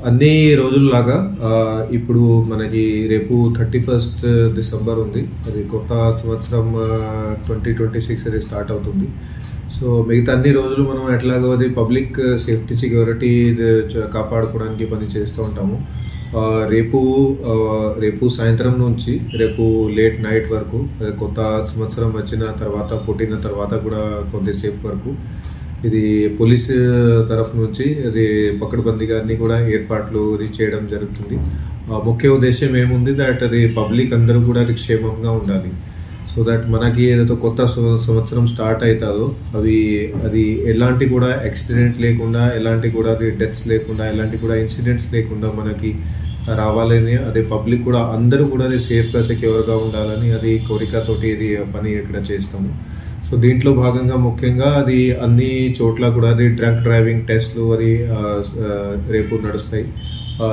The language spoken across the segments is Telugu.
అన్ని రోజుల్లాగా ఇప్పుడు మనకి రేపు 31st డిసెంబర్ ఉంది. అది కొత్త సంవత్సరం 2026 అది స్టార్ట్ అవుతుంది. సో మిగతా అన్ని రోజులు మనం ఎట్లాగో అది పబ్లిక్ సేఫ్టీ సెక్యూరిటీ కాపాడుకోవడానికి పని చేస్తూ ఉంటాము. రేపు రేపు సాయంత్రం నుంచి రేపు లేట్ నైట్ వరకు కొత్త సంవత్సరం వచ్చిన తర్వాత పుట్టిన తర్వాత కూడా కొద్దిసేపు వరకు ఇది పోలీసు తరఫు నుంచి అది పకడ్బందీగా అన్ని కూడా ఏర్పాట్లు చేయడం జరుగుతుంది. ముఖ్య ఉద్దేశం ఏముంది దట్ అది పబ్లిక్ అందరూ కూడా అది క్షేమంగా ఉండాలి. సో దట్ మనకి ఏదైతే కొత్త సంవత్సరం స్టార్ట్ అవుతుందో అది ఎలాంటి కూడా యాక్సిడెంట్ లేకుండా, ఎలాంటి కూడా అది డెత్స్ లేకుండా, ఎలాంటి కూడా ఇన్సిడెంట్స్ లేకుండా మనకి రావాలని, అది పబ్లిక్ కూడా అందరూ కూడా అది సేఫ్గా సెక్యూర్గా ఉండాలని అది కోరికతోటి ఇది పని ఇక్కడ చేస్తాము. సో దీంట్లో భాగంగా ముఖ్యంగా అది అన్ని చోట్ల కూడా అది డ్రంక్ డ్రైవింగ్ టెస్ట్లు అది రేపు నడుస్తాయి.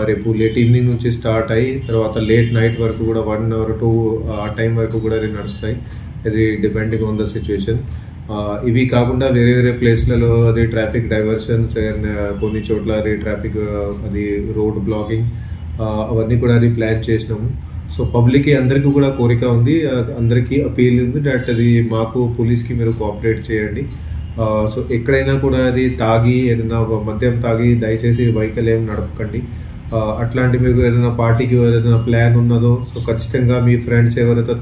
రేపు లేట్ ఈవినింగ్ నుంచి స్టార్ట్ అయ్యి తర్వాత లేట్ నైట్ వరకు కూడా 1 or 2 ఆ టైం వరకు కూడా అది నడుస్తాయి. అది డిపెండింగ్ ఆన్ ద సిచ్యువేషన్. ఇవి కాకుండా వేరే వేరే ప్లేస్లలో అది ట్రాఫిక్ డైవర్షన్స్, కొన్ని చోట్ల అది ట్రాఫిక్ అది రోడ్ బ్లాకింగ్ అవన్నీ కూడా అది ప్లాన్ చేసినాము. సో పబ్లిక్కి అందరికీ కూడా కోరిక ఉంది, అందరికీ అపీల్ ఉంది దట్ అది మాకు పోలీస్కి మీరు కోఆపరేట్ చేయండి. సో ఎక్కడైనా కూడా అది తాగి ఏదైనా మద్యం తాగి దయచేసి వెహికల్ ఏం నడపకండి. అట్లాంటి మీకు ఏదైనా పార్టీకి ఏదైనా ప్లాన్ ఉన్నదో సో ఖచ్చితంగా మీ ఫ్రెండ్స్ ఎవరైతే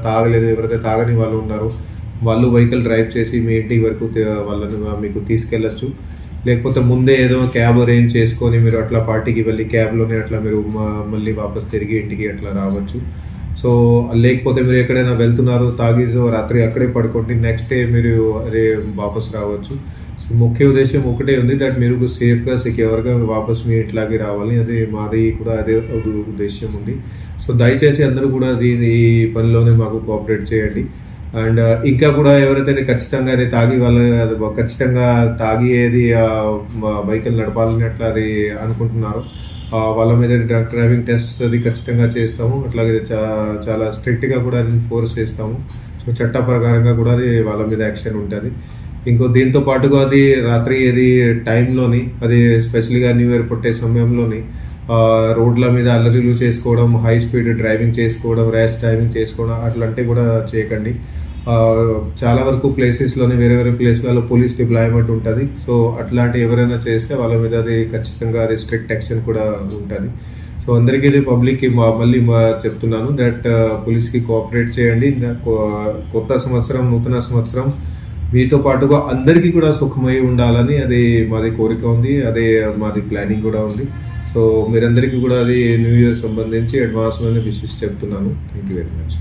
తాగలేదు, ఎవరైతే తాగని వాళ్ళు ఉన్నారో వాళ్ళు వెహికల్ డ్రైవ్ చేసి మీ ఇంటి వరకు వాళ్ళని మీకు తీసుకెళ్ళచ్చు. లేకపోతే ముందే ఏదో క్యాబ్ అరేంజ్ చేసుకొని మీరు అట్లా పార్టీకి వెళ్ళి క్యాబ్లోనే అట్లా మీరు మళ్ళీ వాపస్ తిరిగి ఇంటికి అట్లా రావచ్చు. సో లేకపోతే మీరు ఎక్కడైనా వెళ్తున్నారు తాగేసి రాత్రి అక్కడే పడుకోండి, నెక్స్ట్ డే మీరు అదే వాపస్ రావచ్చు. సో ముఖ్య ఉద్దేశం ఒకటే ఉంది దట్ మీరు సేఫ్గా సెక్యూర్గా వాపస్ మీ ఇంట్లోకి రావాలి. అది మాది కూడా అదే ఉద్దేశం ఉంది. సో దయచేసి అందరూ కూడా ఈ పనిలోనే మాకు కోఆపరేట్ చేయండి. అండ్ ఇంకా కూడా ఎవరైతే ఖచ్చితంగా అది తాగి ఖచ్చితంగా తాగి ఏది బైకులు నడపాలని అట్లా అది అనుకుంటున్నారో వాళ్ళ మీద డ్రంక్ డ్రైవింగ్ టెస్ట్ అది ఖచ్చితంగా చేస్తాము. అట్లాగే చాలా స్ట్రిక్ట్గా కూడా అది ఫోర్స్ చేస్తాము. సో చట్ట ప్రకారంగా కూడా అది వాళ్ళ మీద యాక్షన్ ఉంటుంది. ఇంకో దీంతో పాటుగా అది రాత్రి ఏది టైంలోని అది స్పెషల్గా న్యూ ఇయర్ పుట్టే సమయంలోని రోడ్ల మీద అల్లరిలు చేసుకోవడం, హై స్పీడ్ డ్రైవింగ్ చేసుకోవడం, ర్యాష్ డ్రైవింగ్ చేసుకోవడం అట్లాంటివి కూడా చేయకండి. చాలా వరకు ప్లేసెస్లోనే వేరే వేరే ప్లేస్లలో పోలీస్ డిప్లాయ్మెంట్ ఉంటుంది. సో అట్లాంటి ఎవరైనా చేస్తే వాళ్ళ మీద అది ఖచ్చితంగా అది స్ట్రిక్ట్ యాక్షన్ కూడా ఉంటుంది. సో అందరికీ ఇది పబ్లిక్కి మళ్ళీ చెప్తున్నాను దట్ పోలీస్కి కోఆపరేట్ చేయండి. కొత్త సంవత్సరం, నూతన సంవత్సరం మీతో పాటుగా అందరికీ కూడా సుఖమై ఉండాలని అది మాది కోరిక ఉంది, అదే మాది ప్లానింగ్ కూడా ఉంది. సో మీరందరికీ కూడా అది న్యూ ఇయర్ సంబంధించి అడ్వాన్స్లోనే విషెస్ చెప్తున్నాను. Thank you very much.